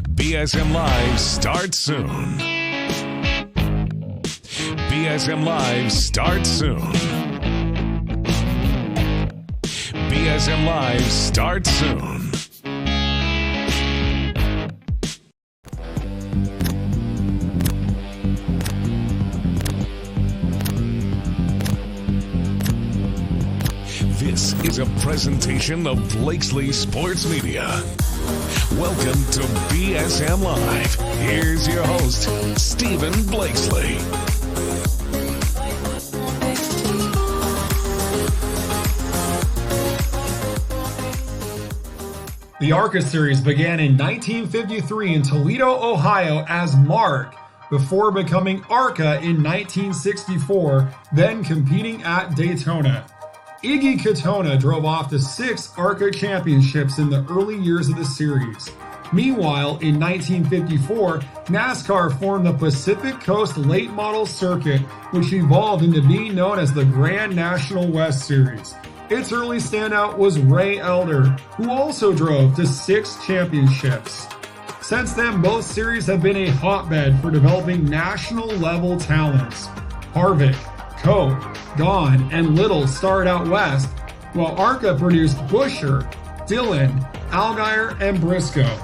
BSM Live starts soon. BSM Live starts soon. BSM Live starts soon. This is a presentation of Blakesley Sports Media. Welcome to BSM Live. Here's your host, Stephen Blakesley. The ARCA Series began in 1953 in Toledo, Ohio as Mark, before becoming ARCA in 1964, then competing at Daytona. Iggy Katona drove off to 6 ARCA championships in the early years of the series. Meanwhile, in 1954, NASCAR formed the Pacific Coast Late Model Circuit, which evolved into being known as the Grand National West Series. Its early standout was Ray Elder, who also drove to 6 championships. Since then, both series have been a hotbed for developing national-level talents. Harvick, Coe, Gahn, and Little starred out west, while ARCA produced Buescher, Dillon, Allgaier, and Briscoe.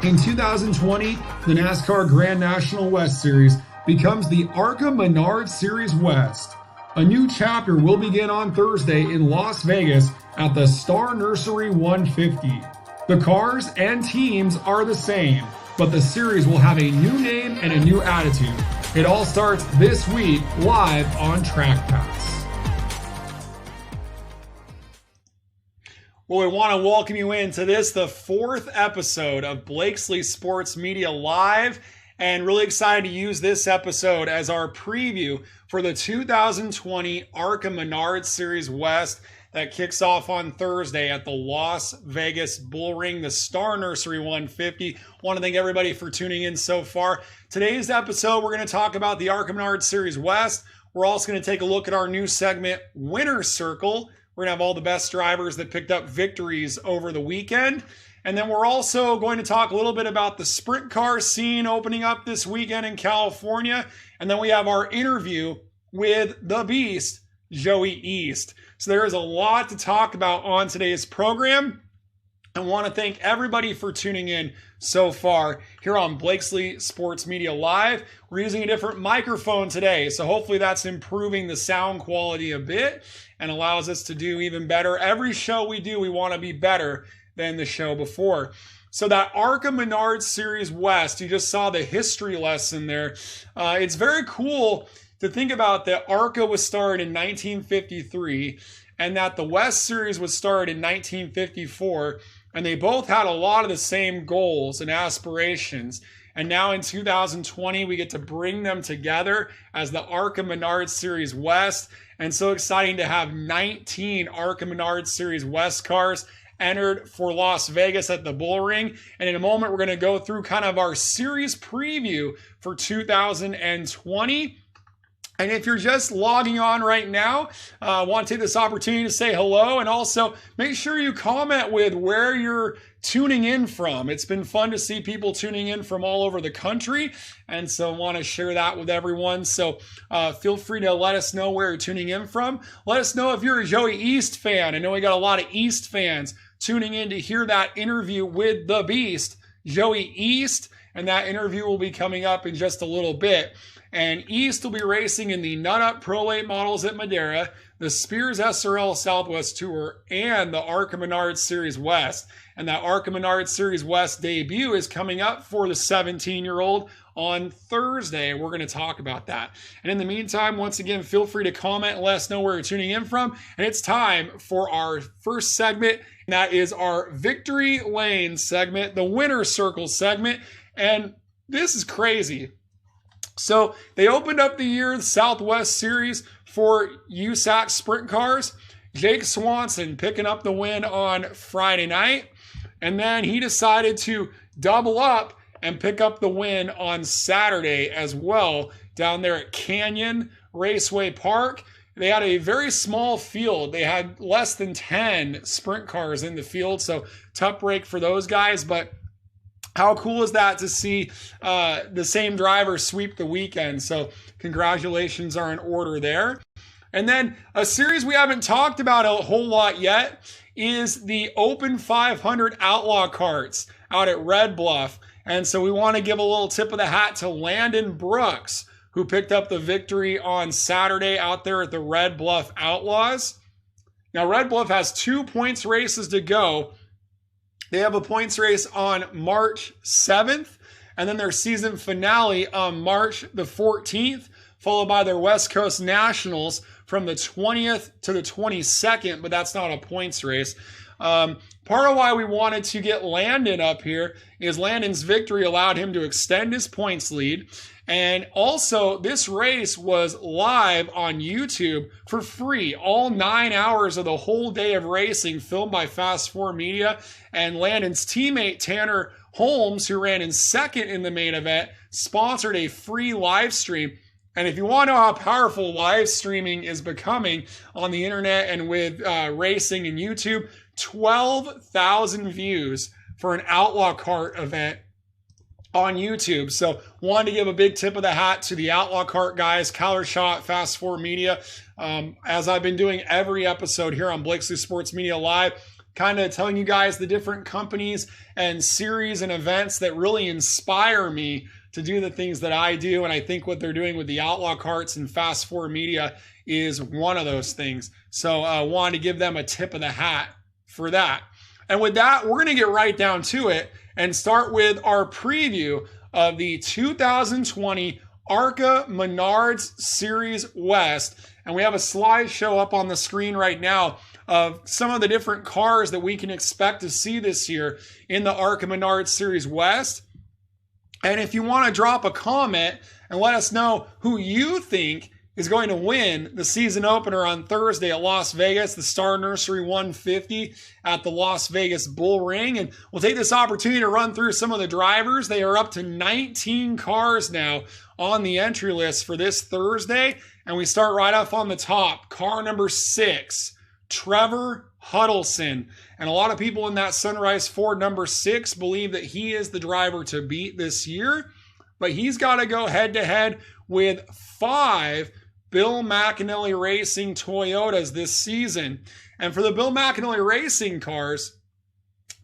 In 2020, the NASCAR Grand National West Series becomes the ARCA Menards Series West. A new chapter will begin on Thursday in Las Vegas at the Star Nursery 150. The cars and teams are the same, but the series will have a new name and a new attitude. It all starts this week live on Track Pass. Well, we want to welcome you into this, the 4th episode of Blakesley Sports Media Live, and really excited to use this episode as our preview for the 2020 ARCA Menards Series West that kicks off on Thursday at the Las Vegas Bullring, the Star Nursery 150. Want to thank everybody for tuning in so far. Today's episode, we're going to talk about the ARCA Menards Series West. We're also going to take a look at our new segment, Winner's Circle. We're going to have all the best drivers that picked up victories over the weekend. And then we're also going to talk a little bit about the sprint car scene opening up this weekend in California. And then we have our interview with the Beast, Joey Iest. So there is a lot to talk about on today's program. I want to thank everybody for tuning in so far here on Blakesley Sports Media Live. We're using a different microphone today, so hopefully that's improving the sound quality a bit and allows us to do even better. Every show we do, we want to be better than the show before. So that ARCA Menards Series West, you just saw the history lesson there. It's very cool to think about that ARCA was started in 1953 and that the West Series was started in 1954, and they both had a lot of the same goals and aspirations. And now in 2020, we get to bring them together as the ARCA Menards Series West. And so exciting to have 19 ARCA Menards Series West cars entered for Las Vegas at the Bullring. And in a moment, we're going to go through kind of our series preview for 2020. And if you're just logging on right now, I want to take this opportunity to say hello, and also make sure you comment with where you're tuning in from. It's been fun to see people tuning in from all over the country, and so I want to share that with everyone. So feel free to let us know where you're tuning in from. Let us know if you're a Joey Iest fan. I know we got a lot of Iest fans tuning in to hear that interview with the Beast, Joey Iest, and that interview will be coming up in just a little bit. And Iest will be racing in the Nut Up Pro Late Models at Madera, the Spears SRL Southwest Tour, and the ARCA Menards Series West. And that ARCA Menards Series West debut is coming up for the 17-year-old on Thursday. We're going to talk about that. And in the meantime, once again, feel free to comment and let us know where you're tuning in from. And it's time for our first segment, and that is our Victory Lane segment, the Winner's Circle segment. And this is crazy. So they opened up the year, the Southwest Series for USAC sprint cars. Jake Swanson picking up the win on Friday night. And then he decided to double up and pick up the win on Saturday as well down there at Canyon Raceway Park. They had a very small field. They had less than 10 sprint cars in the field, so tough break for those guys. But How cool is that to see the same driver sweep the weekend? So congratulations are in order there. And then a series we haven't talked about a whole lot yet is the Open 500 Outlaw Carts out at Red Bluff. And so we want to give a little tip of the hat to Landon Brooks, who picked up the victory on Saturday out there at the Red Bluff Outlaws. Now, Red Bluff has 2 points races to go. They have a points race on March 7th, and then their season finale on March the 14th, followed by their West Coast Nationals from the 20th to the 22nd, but that's not a points race. Part of why we wanted to get Landon up here is Landon's victory allowed him to extend his points lead. And also, this race was live on YouTube for free. All 9 hours of the whole day of racing filmed by Fast 4 Media. And Landon's teammate, Tanner Holmes, who ran in second in the main event, sponsored a free live stream. And if you want to know how powerful live streaming is becoming on the internet and with racing and YouTube, 12,000 views for an Outlaw Kart event on YouTube. So wanted to give a big tip of the hat to the Outlaw Kart guys, Calif, Fast 4 Media. As I've been doing every episode here on Blakesley Sports Media Live, kind of telling you guys the different companies and series and events that really inspire me to do the things that I do. And I think what they're doing with the Outlaw Karts and Fast 4 Media is one of those things. So I wanted to give them a tip of the hat for that. And with that, we're going to get right down to it and start with our preview of the 2020 ARCA Menards Series West. And we have a slideshow up on the screen right now of some of the different cars that we can expect to see this year in the ARCA Menards Series West. And if you want to drop a comment and let us know who you think is going to win the season opener on Thursday at Las Vegas, the Star Nursery 150 at the Las Vegas Bullring. And we'll take this opportunity to run through some of the drivers. They are up to 19 cars now on the entry list for this Thursday. And we start right off on the top. Car number 6, Trevor Huddleston. And a lot of people in that Sunrise Ford number 6 believe that he is the driver to beat this year. But he's got to go head-to-head with 5 Bill McAnally Racing Toyotas this season. And for the Bill McAnally Racing cars,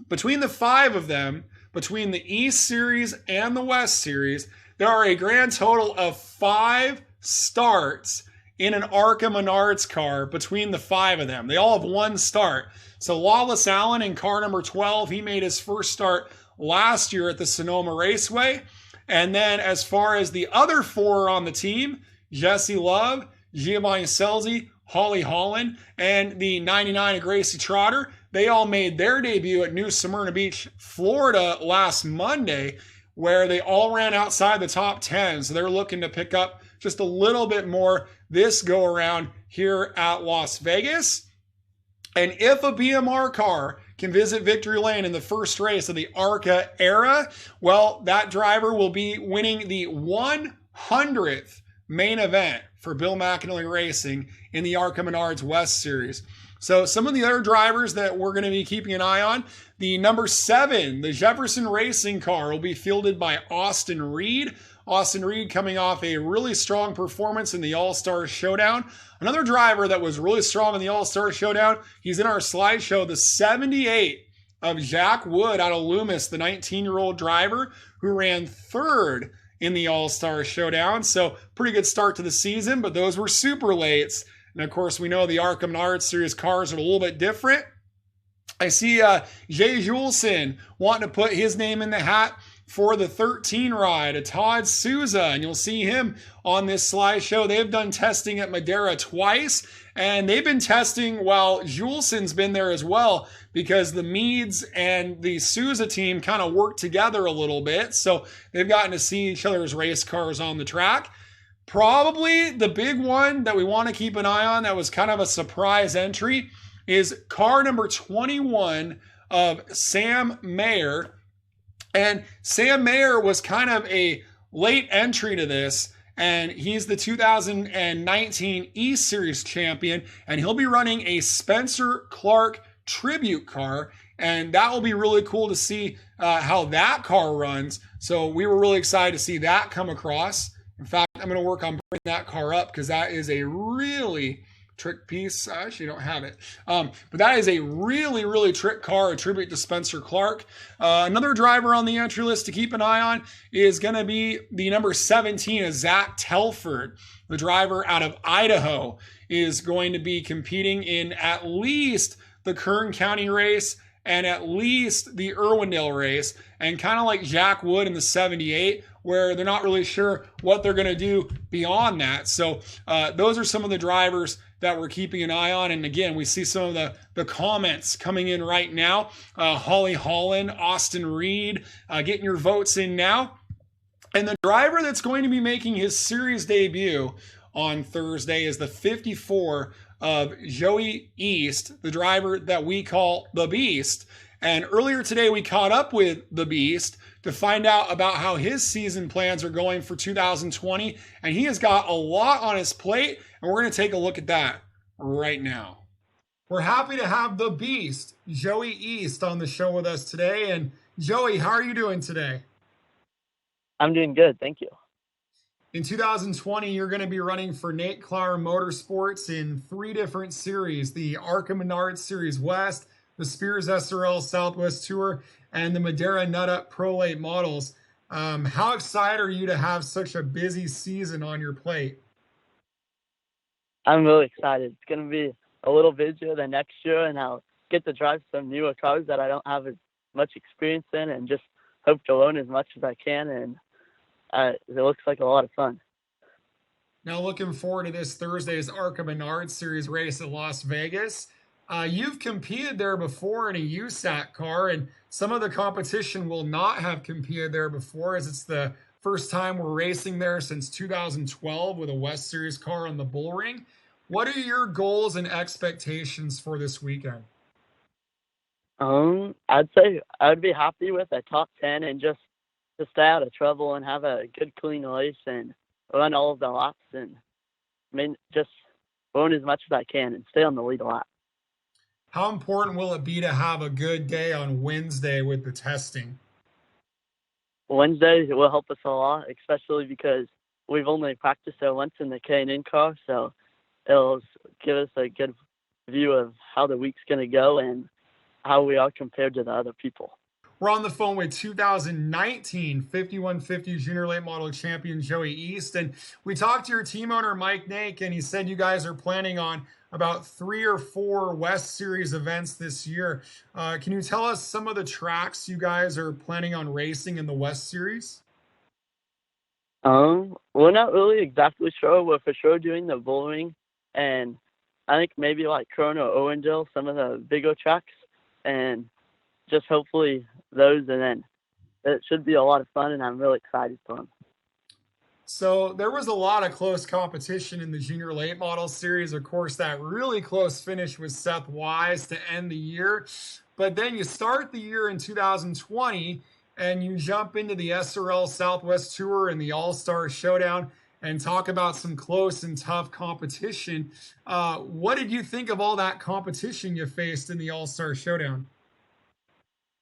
between the 5 of them, between the East Series and the West Series, there are a grand total of 5 starts in an ARCA Menards car between the 5 of them. They all have 1 start. So Lawless Allen in car number 12, he made his first start last year at the Sonoma Raceway. And then as far as the other 4 on the team, Jesse Love, Giovanni Scelzi, Holly Holland, and the 99 of Gracie Trotter, they all made their debut at New Smyrna Beach, Florida last Monday, where they all ran outside the top 10. So they're looking to pick up just a little bit more this go around here at Las Vegas. And if a BMR car can visit victory lane in the first race of the ARCA era, well, that driver will be winning the 100th main event for Bill McAnally Racing in the ARCA Menards West Series. So some of the other drivers that we're going to be keeping an eye on, the number 7, the Jefferson Racing car will be fielded by Austin Reed. Austin Reed coming off a really strong performance in the All-Star Showdown. Another driver that was really strong in the All-Star Showdown, he's in our slideshow, the 78 of Jack Wood out of Loomis, the 19-year-old driver who ran 3rd in the All-Star Showdown. So pretty good start to the season, but those were super lates. And of course, we know the ARCA Menards Series cars are a little bit different. I see Jay Julesen wanting to put his name in the hat for the 13 ride, a Todd Souza, and you'll see him on this slideshow. They've done testing at Madera twice, and they've been testing while Julesen's been there as well, because the Meads and the Souza team kind of work together a little bit, so they've gotten to see each other's race cars on the track. Probably the big one that we want to keep an eye on that was kind of a surprise entry is car number 21 of Sam Mayer. And Sam Mayer was kind of a late entry to this, and he's the 2019 East Series champion, and he'll be running a Spencer Clark tribute car. And that will be really cool to see how that car runs. So we were really excited to see that come across. In fact, I'm going to work on bringing that car up because that is a really trick piece. I actually don't have it. But that is a really, really trick car, a tribute to Spencer Clark. Another driver on the entry list to keep an eye on is going to be the number 17 of Zach Telford. The driver out of Idaho is going to be competing in at least the Kern County race and at least the Irwindale race, and kind of like Jack Wood in the 78, where they're not really sure what they're going to do beyond that. So those are some of the drivers that we're keeping an eye on. And again, we see some of the comments coming in right now. Holly Holland, Austin Reed, getting your votes in now. And the driver that's going to be making his series debut on Thursday is the 54 of Joey Iest, the driver that we call the Beast. And earlier today, we caught up with the Beast to find out about how his season plans are going for 2020. And he has got a lot on his plate, and we're going to take a look at that right now. We're happy to have the Beast, Joey Iest, on the show with us today. And Joey, how are you doing today? I'm doing good, thank you. In 2020, you're going to be running for Nate Clower Motorsports in 3 different series: the ARCA Menards Series West, the Spears SRL Southwest Tour, and the Madera Nut Up Pro Late Models. How excited are you to have such a busy season on your plate? I'm really excited. It's going to be a little busier than next year, and I'll get to drive some newer cars that I don't have as much experience in, and just hope to learn as much as I can. And it looks like a lot of fun. Now, looking forward to this Thursday's ARCA Menards Series race at Las Vegas. You've competed there before in a USAC car, and some of the competition will not have competed there before, as it's the first time we're racing there since 2012 with a West Series car on the Bullring. What are your goals and expectations for this weekend? I'd say I'd be happy with a top 10 and just to stay out of trouble and have a good, clean race and run all of the laps and just run as much as I can and stay on the lead lap. How important will it be to have a good day on Wednesday with the testing? Wednesday will help us a lot, especially because we've only practiced there once in the K&N car, so it'll give us a good view of how the week's going to go and how we are compared to the other people. We're on the phone with 2019 5150 Junior Late Model Champion Joey Iest, and we talked to your team owner Mike Nake, and he said you guys are planning on about 3 or 4 West Series events this year. Can you tell us some of the tracks you guys are planning on racing in the West Series? We're not really exactly sure. We're for sure doing the Bullring, and I think maybe like Kern or Owendale, some of the bigger tracks, and just hopefully those, and then it should be a lot of fun, and I'm really excited for them. So there was a lot of close competition in the Junior Late Model Series. Of course, that really close finish with Seth Wise to end the year. But then you start the year in 2020, and you jump into the SRL Southwest Tour and the All-Star Showdown and talk about some close and tough competition. What did you think of all that competition you faced in the All-Star Showdown?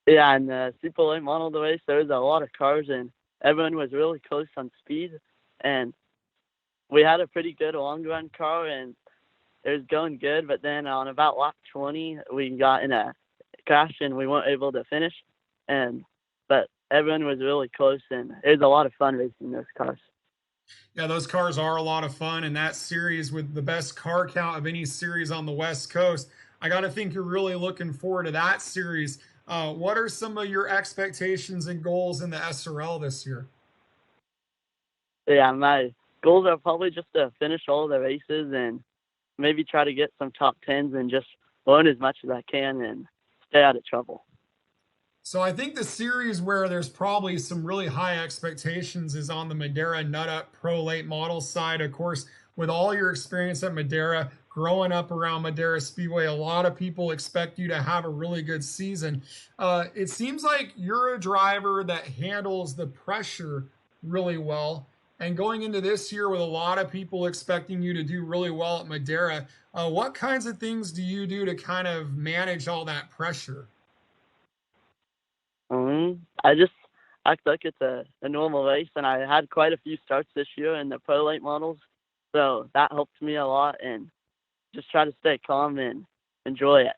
Yeah, and the super late model race, there was a lot of cars, and everyone was really close on speed. And we had a pretty good long run car, and it was going good. But then on about lap 20, we got in a crash, and we weren't able to finish. But everyone was really close, and it was a lot of fun racing those cars. Yeah, those cars are a lot of fun, and that series with the best car count of any series on the West Coast, I got to think you're really looking forward to that series. What are some of your expectations and goals in the SRL this year? Yeah, my goals are probably just to finish all the races and maybe try to get some top 10s and just learn as much as I can and stay out of trouble. So I think the series where there's probably some really high expectations is on the Madera Nut Up Pro Late Model side. Of course, with all your experience at Madera, growing up around Madera Speedway, a lot of people expect you to have a really good season. It seems like you're a driver that handles the pressure really well. And going into this year with a lot of people expecting you to do really well at Madera, what kinds of things do you do to kind of manage all that pressure? I just act like it's a normal race, and I had quite a few starts this year in the pro late models, so that helped me a lot, and just try to stay calm and enjoy it.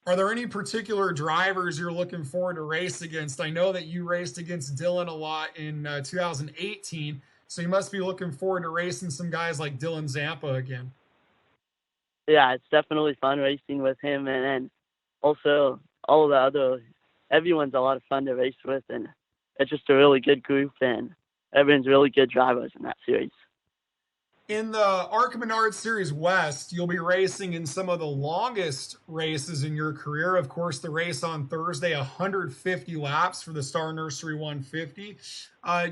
Are there any particular drivers you're looking forward to race against? I know that you raced against Dylan a lot in 2018, so you must be looking forward to racing some guys like Dylan Zampa again. Yeah, it's definitely fun racing with him, and then also all the other, everyone's a lot of fun to race with, and it's just a really good group, and everyone's really good drivers in that series. In the ARCA Menards Series West, you'll be racing in some of the longest races in your career. Of course, the race on Thursday, 150 laps for the Star Nursery 150.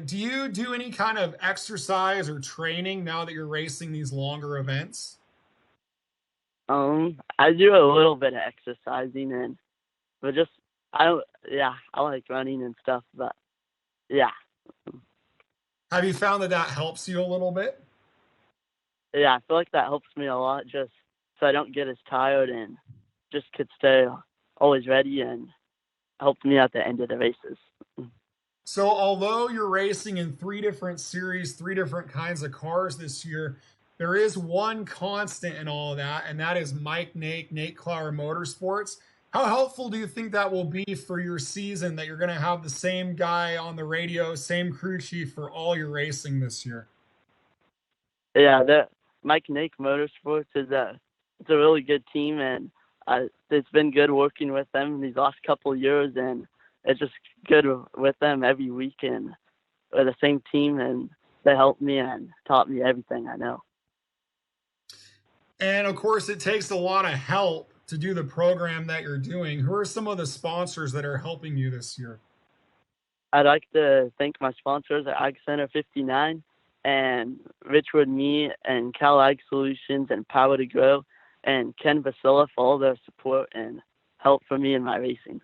Do you do any kind of exercise or training now that you're racing these longer events? I do a little bit of exercising, but just, I like running and stuff, but yeah. Have you found that helps you a little bit? Yeah, I feel like that helps me a lot, just so I don't get as tired and just could stay always ready, and helped me at the end of the races. So although you're racing in 3 different series, 3 different kinds of cars this year, there is one constant in all of that, and that is Mike Nake Clower Motorsports. How helpful do you think that will be for your season, that you're going to have the same guy on the radio, same crew chief for all your racing this year? Yeah, Mike Nake Motorsports it's a really good team, and it's been good working with them these last couple of years, and it's just good with them every week, and we're the same team, and they helped me and taught me everything I know. And of course, it takes a lot of help to do the program that you're doing. Who are some of the sponsors that are helping you this year? I'd like to thank my sponsors at Ag Center 59 and Richwood Meat and Cal Ag Solutions and Power to Grow and Ken Vasilla for all their support and help for me in my racing.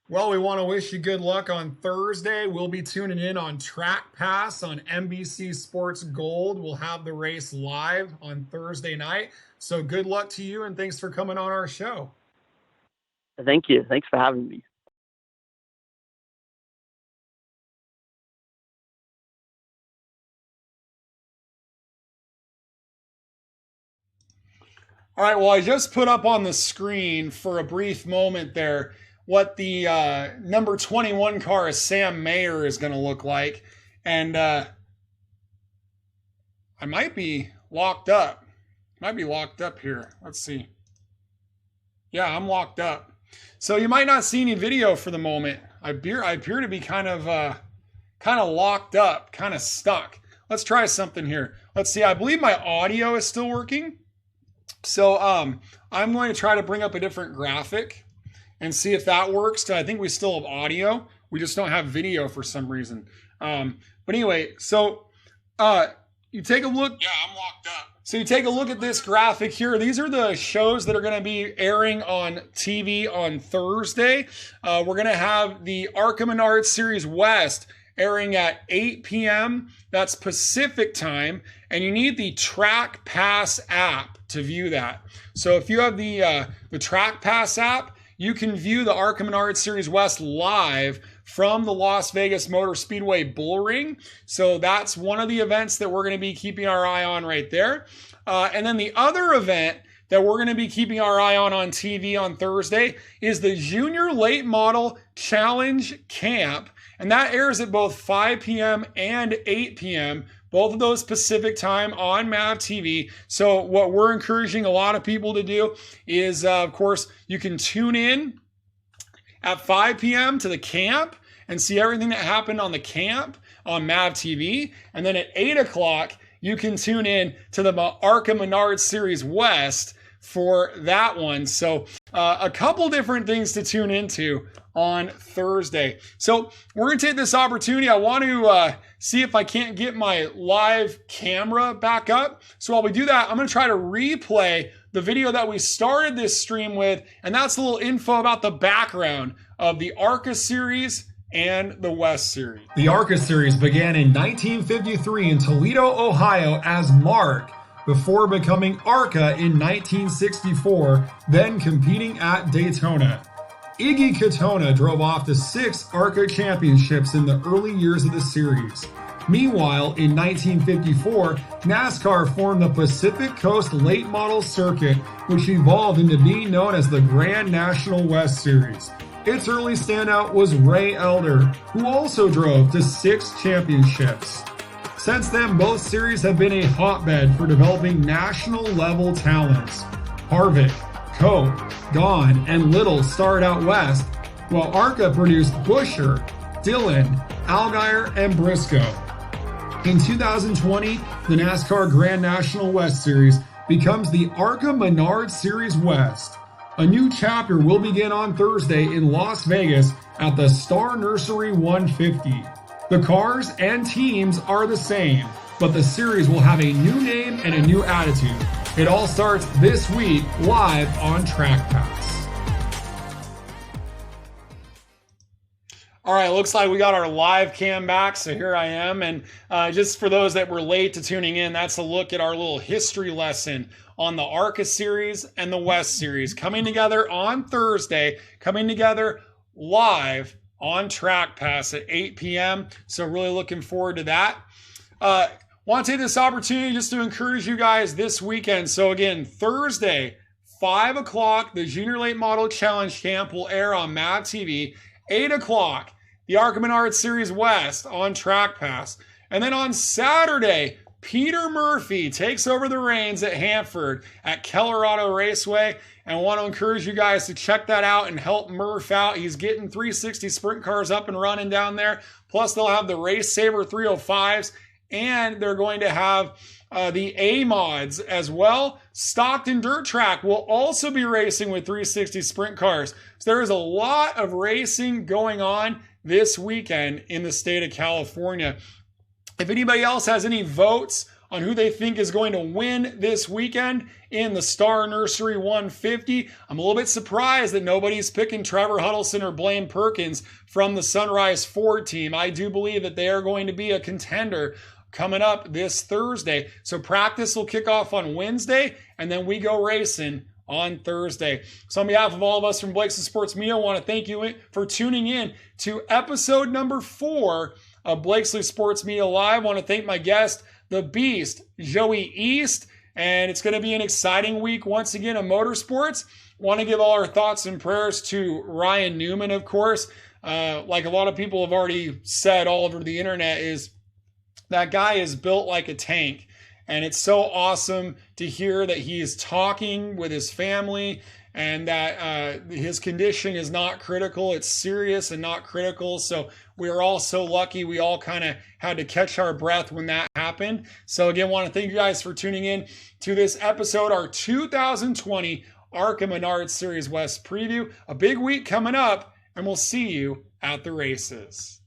Well, we want to wish you good luck on Thursday. We'll be tuning in on Track Pass on NBC Sports Gold. We'll have the race live on Thursday night. So good luck to you, and thanks for coming on our show. Thank you. Thanks for having me. All right, well, I just put up on the screen for a brief moment there what the number 21 car of Sam Mayer is going to look like. And I might be locked up. Might be locked up here. Let's see. Yeah, I'm locked up. So you might not see any video for the moment. I appear to be kind of locked up, kind of stuck. Let's try something here. Let's see. I believe my audio is still working. So I'm going to try to bring up a different graphic and see if that works, because I think we still have audio. We just don't have video for some reason. But anyway, so you take a look. Yeah, I'm locked up. So you take a look at this graphic here. These are the shows that are going to be airing on TV on Thursday. We're going to have the ARCA Menards Series West airing at 8 p.m. That's Pacific time. And you need the Track Pass app to view that. So if you have the Track Pass app, you can view the ARCA Menards Series West live from the Las Vegas Motor Speedway Bullring. So that's one of the events that we're going to be keeping our eye on right there. And then the other event that we're going to be keeping our eye on TV on Thursday is the Junior Late Model Challenge Camp. And that airs at both 5 p.m. and 8 p.m., both of those Pacific time on MAV TV. So what we're encouraging a lot of people to do is, of course, you can tune in at 5 p.m. to the camp and see everything that happened on the camp on MAV TV. And then at 8 o'clock, you can tune in to the ARCA Menards Series West for that one. So a couple different things to tune into on Thursday. So we're going to take this opportunity. I want to see if I can't get my live camera back up. So while we do that, I'm going to try to replay the video that we started this stream with, and that's a little info about the background of the ARCA Series and the West Series. The ARCA Series began in 1953 in Toledo, Ohio as Mark, before becoming ARCA in 1964, then competing at Daytona. Iggy Katona drove off to 6 ARCA championships in the early years of the series. Meanwhile, in 1954, NASCAR formed the Pacific Coast Late Model Circuit, which evolved into being known as the Grand National West Series. Its early standout was Ray Elder, who also drove to 6 championships. Since then, both series have been a hotbed for developing national-level talents. Harvick, Cope, Gahn, and Little starred out west, while ARCA produced Buescher, Dillon, Allgaier, and Briscoe. In 2020, the NASCAR Grand National West Series becomes the ARCA Menards Series West. A new chapter will begin on Thursday in Las Vegas at the Star Nursery 150. The cars and teams are the same, but the series will have a new name and a new attitude. It all starts this week live on Track Pass. All right, looks like we got our live cam back, so here I am. And just for those that were late to tuning in, that's a look at our little history lesson on the ARCA Series and the West Series coming together on Thursday, coming together live on Track Pass at 8 p.m. So really looking forward to that. Want to take this opportunity just to encourage you guys this weekend. So again, Thursday, 5 o'clock, the Junior Late Model Challenge Camp will air on MAV TV. 8 o'clock, the ARCA Menards Series West on Track Pass. And then on Saturday, Peter Murphy takes over the reins at Hanford at Colorado Raceway. And I want to encourage you guys to check that out and help Murph out. He's getting 360 sprint cars up and running down there. Plus, they'll have the Race Saber 305s. And they're going to have the A-Mods as well. Stockton Dirt Track will also be racing with 360 sprint cars. So there is a lot of racing going on this weekend in the state of California. If anybody else has any votes on who they think is going to win this weekend in the Star Nursery 150, I'm a little bit surprised that nobody's picking Trevor Huddleston or Blaine Perkins from the Sunrise Ford team. I do believe that they are going to be a contender coming up this Thursday. So practice will kick off on Wednesday, and then we go racing on Thursday. So on behalf of all of us from Blakesley Sports Media, I want to thank you for tuning in to episode number 4 of Blakesley Sports Media Live. I want to thank my guest, the Beast, Joey Iest, and it's going to be an exciting week once again of motorsports. I want to give all our thoughts and prayers to Ryan Newman, of course. Like a lot of people have already said all over the internet, is that guy is built like a tank. And it's so awesome to hear that he is talking with his family and that his condition is not critical. It's serious and not critical. So we are all so lucky. We all kind of had to catch our breath when that happened. So again, want to thank you guys for tuning in to this episode, our 2020 ARCA Menards Series West preview. A big week coming up, and we'll see you at the races.